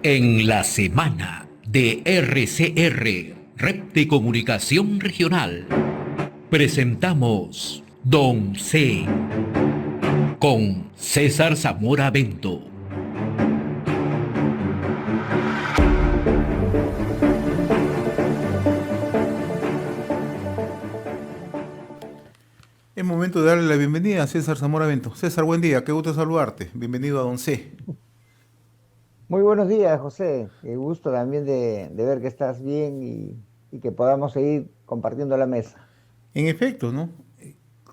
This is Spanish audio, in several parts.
En la semana de RCR, Red de Comunicación Regional, presentamos Don C. con César Zamora Bento. Es momento de darle la bienvenida a César Zamora Bento. César, buen día, qué gusto saludarte. Bienvenido a Don C. Muy buenos días, José. Qué gusto también de ver que estás bien y que podamos seguir compartiendo la mesa. En efecto, ¿no?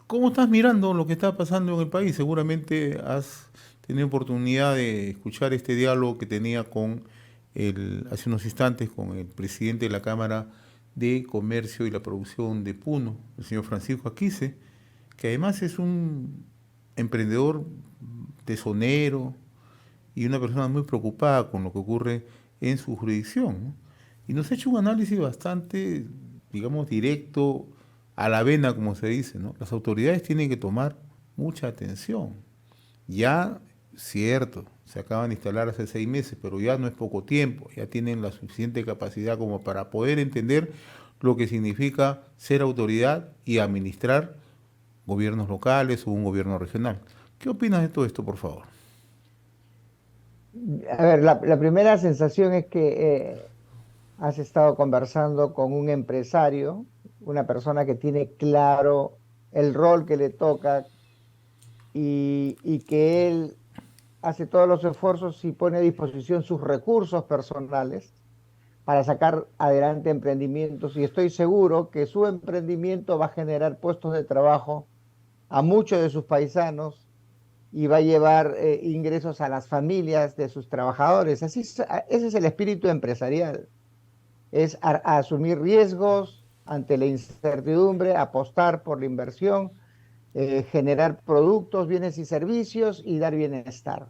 ¿Cómo estás mirando lo que está pasando en el país? Seguramente has tenido oportunidad de escuchar este diálogo que tenía hace unos instantes con el presidente de la Cámara de Comercio y la Producción de Puno, el señor Francisco Aquise, que además es un emprendedor tesonero y una persona muy preocupada con lo que ocurre en su jurisdicción, ¿no? Y nos ha hecho un análisis bastante, digamos, directo, a la vena, como se dice, ¿no? Las autoridades tienen que tomar mucha atención. Ya, cierto, se acaban de instalar hace 6 meses, pero ya no es poco tiempo, ya tienen la suficiente capacidad como para poder entender lo que significa ser autoridad y administrar gobiernos locales o un gobierno regional. ¿Qué opinas de todo esto, por favor? A ver, la primera sensación es que has estado conversando con un empresario, una persona que tiene claro el rol que le toca y que él hace todos los esfuerzos y pone a disposición sus recursos personales para sacar adelante emprendimientos y estoy seguro que su emprendimiento va a generar puestos de trabajo a muchos de sus paisanos y va a llevar ingresos a las familias de sus trabajadores. Ese es el espíritu empresarial, es a asumir riesgos ante la incertidumbre, apostar por la inversión, generar productos, bienes y servicios y dar bienestar.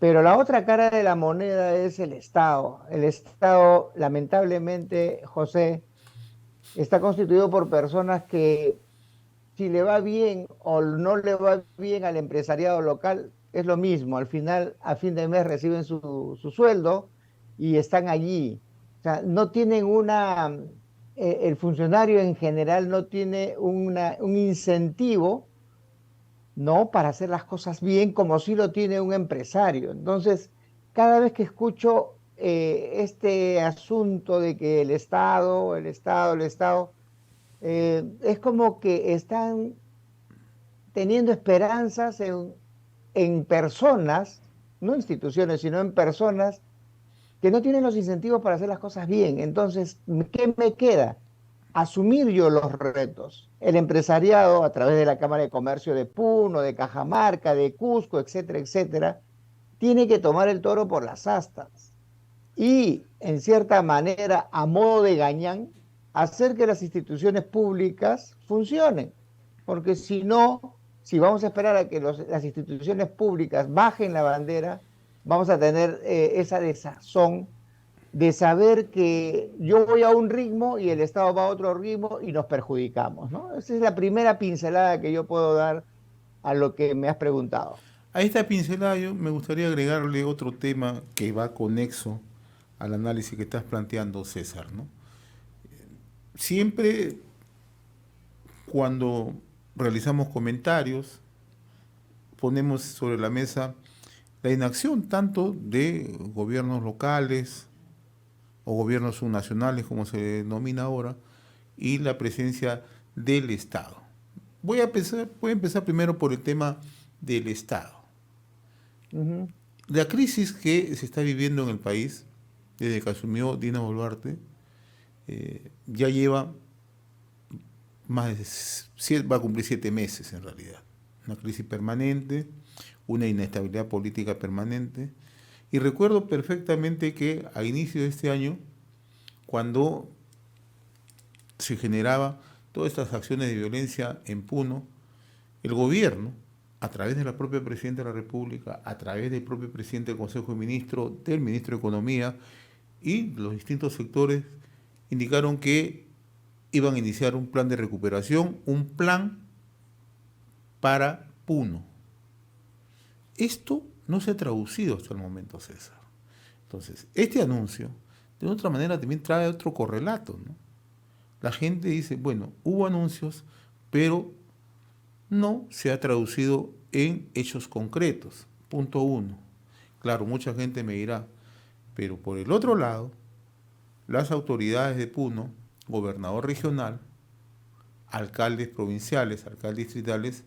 Pero la otra cara de la moneda es el Estado. El Estado, lamentablemente, José, está constituido por personas que si le va bien o no le va bien al empresariado local, es lo mismo. Al final, a fin de mes reciben su sueldo y están allí. O sea, no tienen el funcionario en general no tiene un incentivo, ¿no? Para hacer las cosas bien como si lo tiene un empresario. Entonces, cada vez que escucho este asunto de que el Estado, es como que están teniendo esperanzas en personas, no instituciones, sino en personas que no tienen los incentivos para hacer las cosas bien. Entonces, ¿qué me queda? Asumir yo los retos. El empresariado, a través de la Cámara de Comercio de Puno, de Cajamarca, de Cusco, etcétera, etcétera, tiene que tomar el toro por las astas y, en cierta manera, a modo de gañán, hacer que las instituciones públicas funcionen. Porque si no, si vamos a esperar a que las instituciones públicas bajen la bandera, vamos a tener esa desazón de saber que yo voy a un ritmo y el Estado va a otro ritmo y nos perjudicamos, ¿no? Esa es la primera pincelada que yo puedo dar a lo que me has preguntado. A esta pincelada yo me gustaría agregarle otro tema que va conexo al análisis que estás planteando, César, ¿no? Siempre cuando realizamos comentarios, ponemos sobre la mesa la inacción tanto de gobiernos locales o gobiernos subnacionales, como se denomina ahora, y la presencia del Estado. Voy a empezar primero por el tema del Estado. Ujú. La crisis que se está viviendo en el país, desde que asumió Dina Boluarte, ya lleva va a cumplir 7 meses en realidad. Una crisis permanente, una inestabilidad política permanente. Y recuerdo perfectamente que a inicio de este año, cuando se generaba todas estas acciones de violencia en Puno, el gobierno, a través de la propia Presidenta de la República, a través del propio Presidente del Consejo de Ministros, del Ministro de Economía y los distintos sectores, indicaron que iban a iniciar un plan de recuperación, un plan para Puno. Esto no se ha traducido hasta el momento, César. Entonces, este anuncio, de otra manera, también trae otro correlato, ¿no? La gente dice, bueno, hubo anuncios, pero no se ha traducido en hechos concretos. Punto uno. Claro, mucha gente me dirá, pero por el otro lado, las autoridades de Puno, gobernador regional, alcaldes provinciales, alcaldes distritales,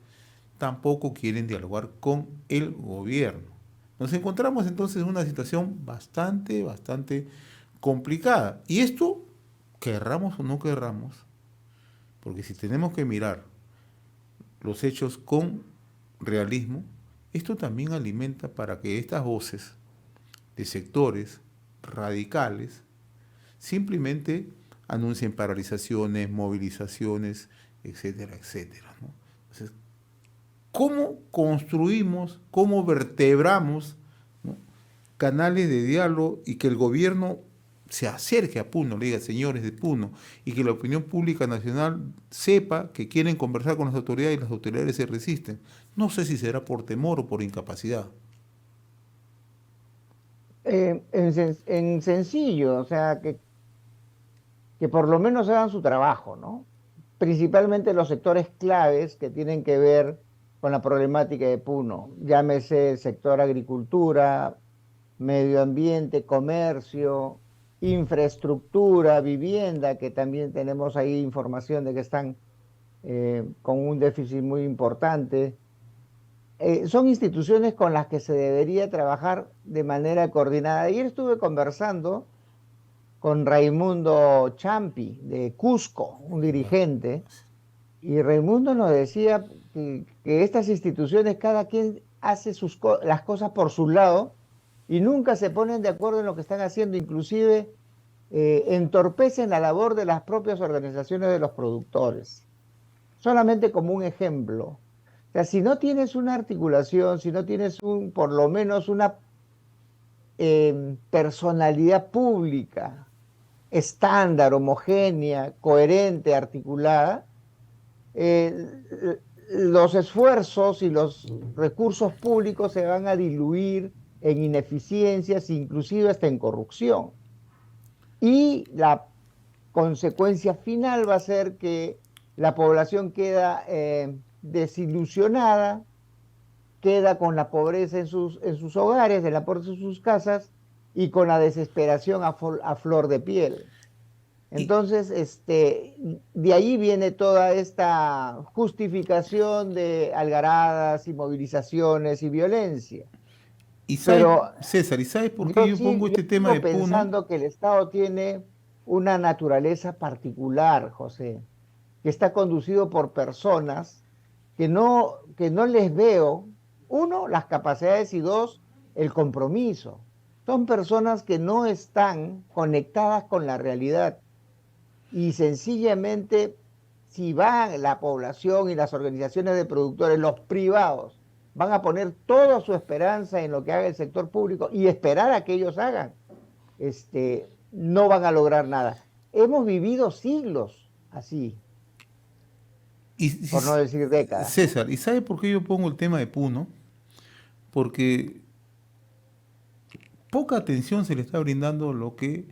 tampoco quieren dialogar con el gobierno. Nos encontramos entonces en una situación bastante complicada. Y esto, querramos o no querramos, porque si tenemos que mirar los hechos con realismo, esto también alimenta para que estas voces de sectores radicales simplemente anuncien paralizaciones, movilizaciones, etcétera, etcétera, ¿no? Entonces, ¿cómo construimos, cómo vertebramos, ¿no?, canales de diálogo y que el gobierno se acerque a Puno, le diga, señores de Puno, y que la opinión pública nacional sepa que quieren conversar con las autoridades y las autoridades se resisten? No sé si será por temor o por incapacidad. En sencillo, o sea, que por lo menos hagan su trabajo, ¿no? Principalmente los sectores claves que tienen que ver con la problemática de Puno, llámese el sector agricultura, medio ambiente, comercio, infraestructura, vivienda, que también tenemos ahí información de que están con un déficit muy importante. Son instituciones con las que se debería trabajar de manera coordinada. Ayer estuve conversando con Raimundo Champi de Cusco, un dirigente, y Raimundo nos decía que estas instituciones, cada quien hace las cosas por su lado y nunca se ponen de acuerdo en lo que están haciendo, inclusive entorpecen la labor de las propias organizaciones de los productores. Solamente como un ejemplo. O sea, si no tienes una articulación, si no tienes por lo menos una personalidad pública estándar, homogénea, coherente, articulada, los esfuerzos y los recursos públicos se van a diluir en ineficiencias, inclusive hasta en corrupción. Y la consecuencia final va a ser que la población queda desilusionada, queda con la pobreza en sus hogares, en la pobreza en sus casas y con la desesperación a flor de piel. Entonces, de ahí viene toda esta justificación de algaradas y movilizaciones y violencia. César, ¿y sabes por qué yo pongo este tema de Puno? Pensando que el Estado tiene una naturaleza particular, José, que está conducido por personas que no les veo, uno, las capacidades y dos, el compromiso. Son personas que no están conectadas con la realidad y sencillamente si va la población y las organizaciones de productores, los privados, van a poner toda su esperanza en lo que haga el sector público y esperar a que ellos hagan, no van a lograr nada. Hemos vivido siglos así, por no decir décadas. César, ¿y sabe por qué yo pongo el tema de Puno? Porque poca atención se le está brindando a lo que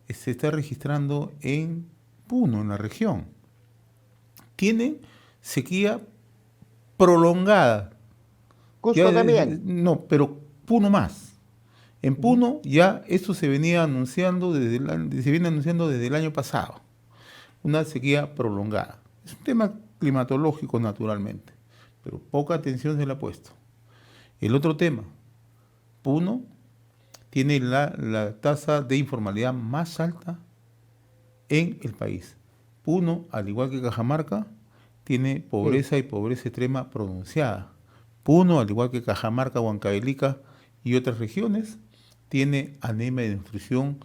se está registrando en Puno, en la región. Tienen sequía prolongada. Cusco también. No, pero Puno más. En Puno ya esto se venía anunciando desde el año pasado. Una sequía prolongada. Es un tema climatológico naturalmente, pero poca atención se le ha puesto. El otro tema, Puno tiene la tasa de informalidad más alta en el país. Puno, al igual que Cajamarca, tiene pobreza y pobreza extrema pronunciada. Puno, al igual que Cajamarca, Huancavelica y otras regiones, tiene anemia de nutrición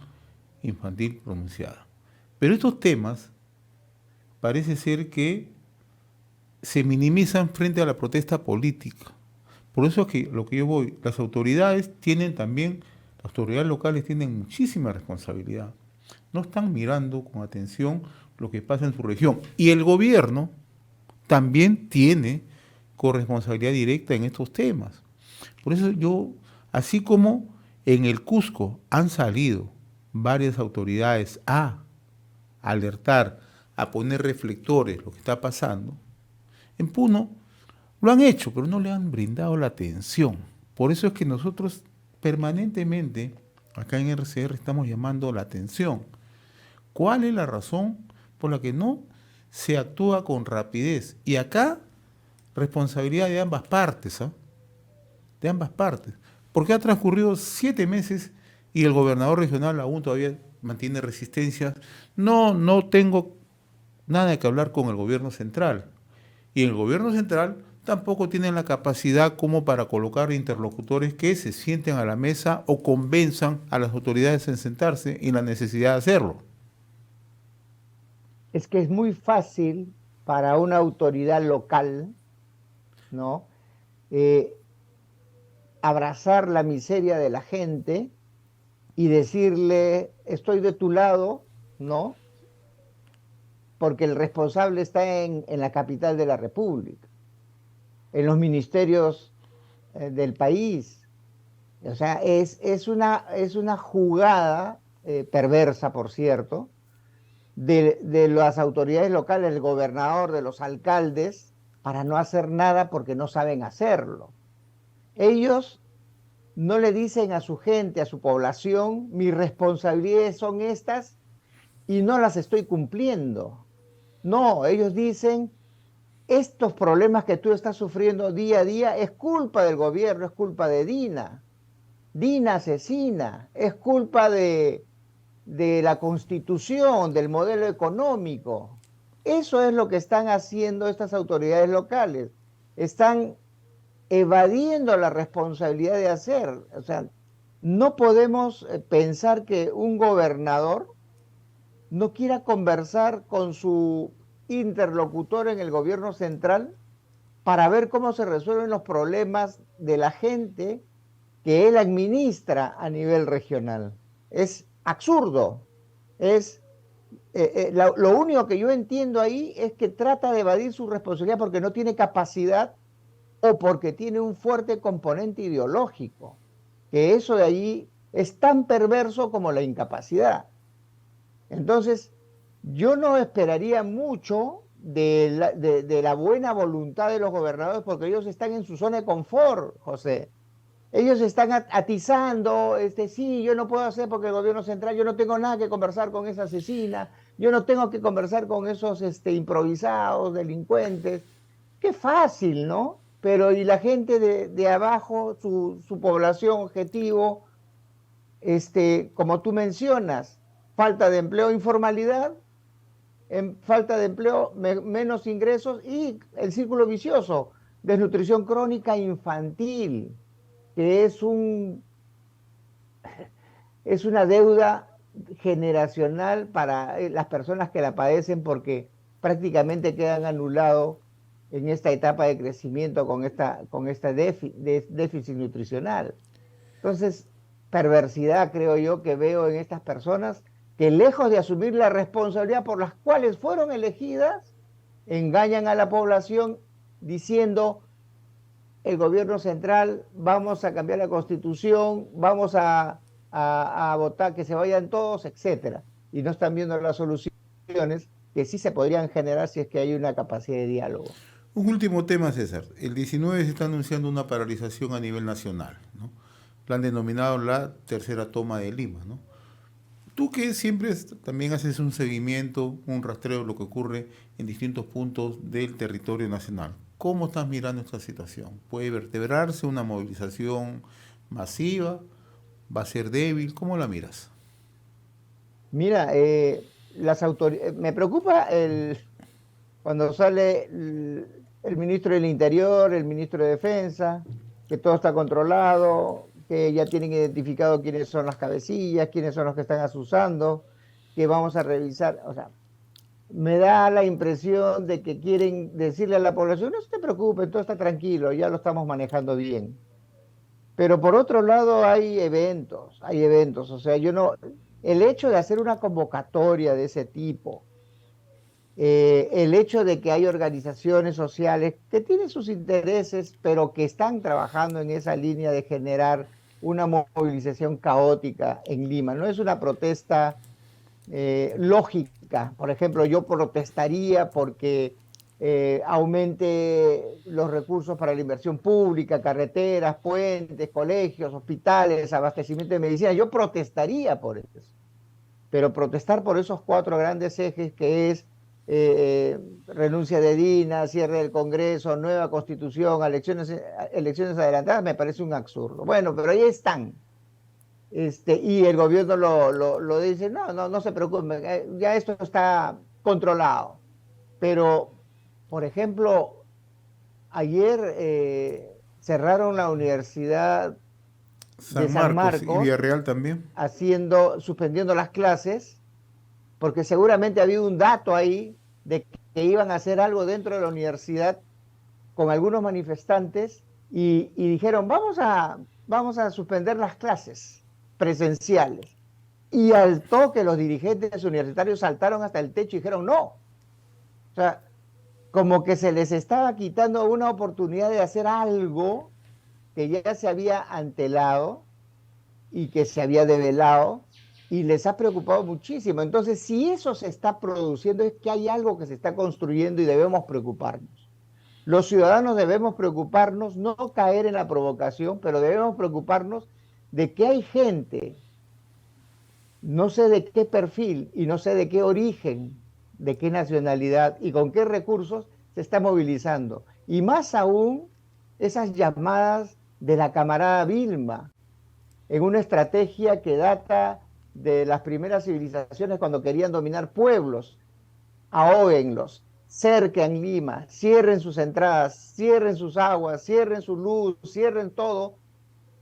infantil pronunciada. Pero estos temas parece ser que se minimizan frente a la protesta política. Por eso es que lo que yo voy, las autoridades locales tienen muchísima responsabilidad. No están mirando con atención lo que pasa en su región. Y el gobierno también tiene corresponsabilidad directa en estos temas. Por eso yo, así como En el Cusco han salido varias autoridades a alertar, a poner reflectores lo que está pasando. En Puno lo han hecho, pero no le han brindado la atención. Por eso es que nosotros permanentemente, acá en RCR, estamos llamando la atención. ¿Cuál es la razón por la que no se actúa con rapidez? Y acá, responsabilidad de ambas partes, ¿ah? De ambas partes. Porque ha transcurrido 7 meses y el gobernador regional aún todavía mantiene resistencias. No tengo nada que hablar con el gobierno central. Y el gobierno central tampoco tiene la capacidad como para colocar interlocutores que se sienten a la mesa o convenzan a las autoridades en sentarse y la necesidad de hacerlo. Es que es muy fácil para una autoridad local, ¿no? Abrazar la miseria de la gente y decirle, estoy de tu lado, ¿no? Porque el responsable está en la capital de la República, en los ministerios del país. O sea, es una jugada perversa, por cierto, de las autoridades locales, del gobernador, de los alcaldes, para no hacer nada porque no saben hacerlo. Ellos no le dicen a su gente, a su población, mis responsabilidades son estas y no las estoy cumpliendo. No, ellos dicen, estos problemas que tú estás sufriendo día a día es culpa del gobierno, es culpa de Dina. Dina asesina, es culpa de la Constitución, del modelo económico. Eso es lo que están haciendo estas autoridades locales. Están evadiendo la responsabilidad de hacer. O sea, no podemos pensar que un gobernador no quiera conversar con su interlocutor en el gobierno central para ver cómo se resuelven los problemas de la gente que él administra a nivel regional. Es absurdo. Lo único que yo entiendo ahí es que trata de evadir su responsabilidad porque no tiene capacidad o porque tiene un fuerte componente ideológico, que eso de allí es tan perverso como la incapacidad. Entonces, yo no esperaría mucho de la buena voluntad de los gobernadores porque ellos están en su zona de confort, José. Ellos están atizando, sí, yo no puedo hacer porque el gobierno central, yo no tengo nada que conversar con esa asesina, yo no tengo que conversar con esos improvisados, delincuentes. Qué fácil, ¿no? Pero y la gente de abajo, su población objetivo, como tú mencionas, falta de empleo, informalidad, falta de empleo, menos ingresos y el círculo vicioso, desnutrición crónica infantil, que es una deuda generacional para las personas que la padecen porque prácticamente quedan anulados en esta etapa de crecimiento con esta déficit nutricional. Entonces, perversidad creo yo que veo en estas personas que lejos de asumir la responsabilidad por las cuales fueron elegidas, engañan a la población diciendo el gobierno central, vamos a cambiar la constitución, vamos a votar que se vayan todos, etcétera. Y no están viendo las soluciones que sí se podrían generar si es que hay una capacidad de diálogo. Un último tema, César. El 19 se está anunciando una paralización a nivel nacional, ¿no? La han denominado la tercera toma de Lima, ¿no? Tú que siempre también haces un seguimiento, un rastreo de lo que ocurre en distintos puntos del territorio nacional. ¿Cómo estás mirando esta situación? ¿Puede vertebrarse una movilización masiva? ¿Va a ser débil? ¿Cómo la miras? Mira, me preocupa cuando sale el ministro del Interior, el ministro de Defensa, que todo está controlado, que ya tienen identificado quiénes son las cabecillas, quiénes son los que están asusando, que vamos a revisar. O sea, me da la impresión de que quieren decirle a la población, no se preocupen, todo está tranquilo, ya lo estamos manejando bien. Pero por otro lado hay eventos, o sea, el hecho de hacer una convocatoria de ese tipo, el hecho de que hay organizaciones sociales que tienen sus intereses, pero que están trabajando en esa línea de generar una movilización caótica en Lima, no es una protesta lógica. Por ejemplo, yo protestaría porque aumente los recursos para la inversión pública, carreteras, puentes, colegios, hospitales, abastecimiento de medicina. Yo protestaría por eso, pero protestar por esos 4 grandes ejes que es renuncia de Dina, cierre del Congreso, nueva constitución, elecciones adelantadas, me parece un absurdo. Bueno, pero ahí están. Y el gobierno lo dice, no se preocupen, ya esto está controlado. Pero, por ejemplo, ayer cerraron la Universidad de San Marcos y Villarreal también, suspendiendo las clases, porque seguramente había un dato ahí de que iban a hacer algo dentro de la universidad con algunos manifestantes y dijeron, vamos a suspender las clases presenciales. Y al toque los dirigentes universitarios saltaron hasta el techo y dijeron no. O sea, como que se les estaba quitando una oportunidad de hacer algo que ya se había antelado y que se había develado y les ha preocupado muchísimo. Entonces, si eso se está produciendo, es que hay algo que se está construyendo y debemos preocuparnos. Los ciudadanos debemos preocuparnos, no caer en la provocación, pero debemos preocuparnos de que hay gente, no sé de qué perfil y no sé de qué origen, de qué nacionalidad y con qué recursos se está movilizando. Y más aún, esas llamadas de la camarada Vilma, en una estrategia que data de las primeras civilizaciones cuando querían dominar pueblos. Ahóguenlos, cerquen Lima, cierren sus entradas, cierren sus aguas, cierren su luz, cierren todo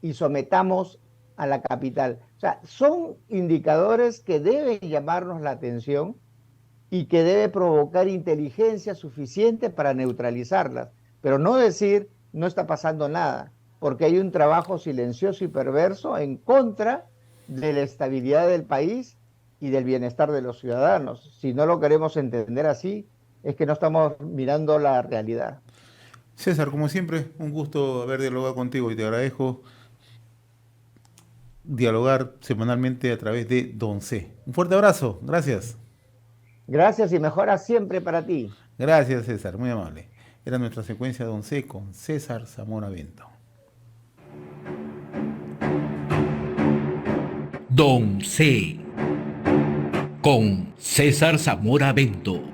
y sometamos a la capital. O sea, son indicadores que deben llamarnos la atención y que debe provocar inteligencia suficiente para neutralizarlas, pero no decir no está pasando nada, porque hay un trabajo silencioso y perverso en contra de la estabilidad del país y del bienestar de los ciudadanos. Si no lo queremos entender así, es que no estamos mirando la realidad. César, como siempre, un gusto haber dialogado contigo y te agradezco dialogar semanalmente a través de Don C. Un fuerte abrazo, gracias. Gracias y mejora siempre para ti. Gracias, César, muy amable. Era nuestra secuencia Don C con César Zamora Bento. Don C con César Zamora Bento.